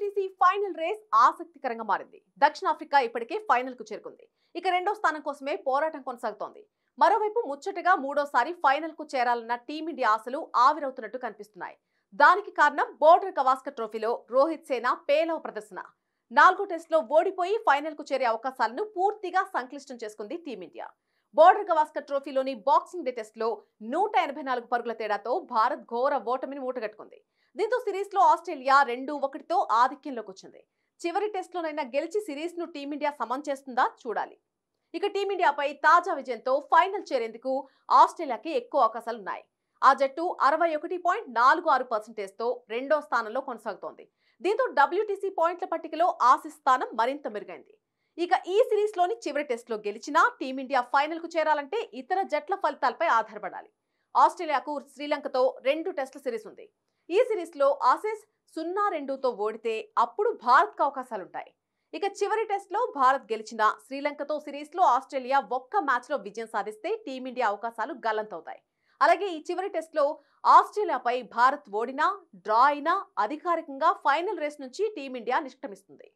WTC final race ఆసక్తికరంగా మారింది. దక్షిణాఫ్రికా ఇప్పటికే ఫైనల్ కు చేరుకుంది. ఇక రెండో స్థానం కోసమే పోరాటం కొనసాగుతోంది. మరోవైపు ముచ్చటగా మూడోసారి ఫైనల్ కు చేరాలన్న టీమిండియా ఆశలు ఆవిరవుతున్నట్టు కనిపిస్తున్నాయి. దానికి కారణం బోర్డర్ గవాస్కర్ ట్రోఫీలో రోహిత్ సేన పేలవ ప్రదర్శన. 4వ టెస్టులో ఓడిపోయి ఫైనల్ కు చేరే అవకాశాలను పూర్తిగా సంక్లిష్టం చేసుకుంది టీమిండియా. బోర్డర్ గవాస్కర్ ట్రోఫీలోని బాక్సింగ్ డే టెస్టులో 184 పరుగుల తేడాతో భారత్ ఘోర ఓటమిని మూటగట్టుకుంది. దీంతో సిరీస్ లో ఆస్ట్రేలియా 2-1తో ఆధిక్యంలోకి వచ్చింది. చివరి టెస్టులోనైనా గెలిచి సిరీస్ ను టీమిండియా సమం చేస్తుందా చూడాలి. ఇక టీమిండియాపై తాజా విజయంతో ఫైనల్ చేరేందుకు ఆస్ట్రేలియాకి ఎక్కువ అవకాశాలున్నాయి. ఆ జట్టు 61.46% తో రెండో స్థానంలో కొనసాగుతోంది. దీంతో WTC పాయింట్ల పట్టికలో ఆసీస్ స్థానం మరింత మెరుగైంది. ఇక ఈ సిరీస్ లోని చివరి టెస్టులో గెలిచినా టీమిండియా ఫైనల్ కు చేరాలంటే ఇతర జట్ల ఫలితాలపై ఆధారపడాలి. ఆస్ట్రేలియాకు శ్రీలంకతో 2 టెస్టుల సిరీస్ ఉంది. ఈ సిరీస్ లో ఆసీస్ 0-2తో ఓడితే అప్పుడు భారత్ కు అవకాశాలుంటాయి. ఇక చివరి టెస్ట్ లో భారత్ గెలిచిన శ్రీలంకతో సిరీస్ లో ఆస్ట్రేలియా ఒక్క మ్యాచ్ లో విజయం సాధిస్తే టీమిండియా అవకాశాలు గల్లంతవుతాయి. అలాగే ఈ చివరి టెస్ట్ లో ఆస్ట్రేలియాపై భారత్ ఓడినా డ్రా అయినా అధికారికంగా ఫైనల్ రేస్ నుంచి టీమిండియా నిష్క్రమిస్తుంది.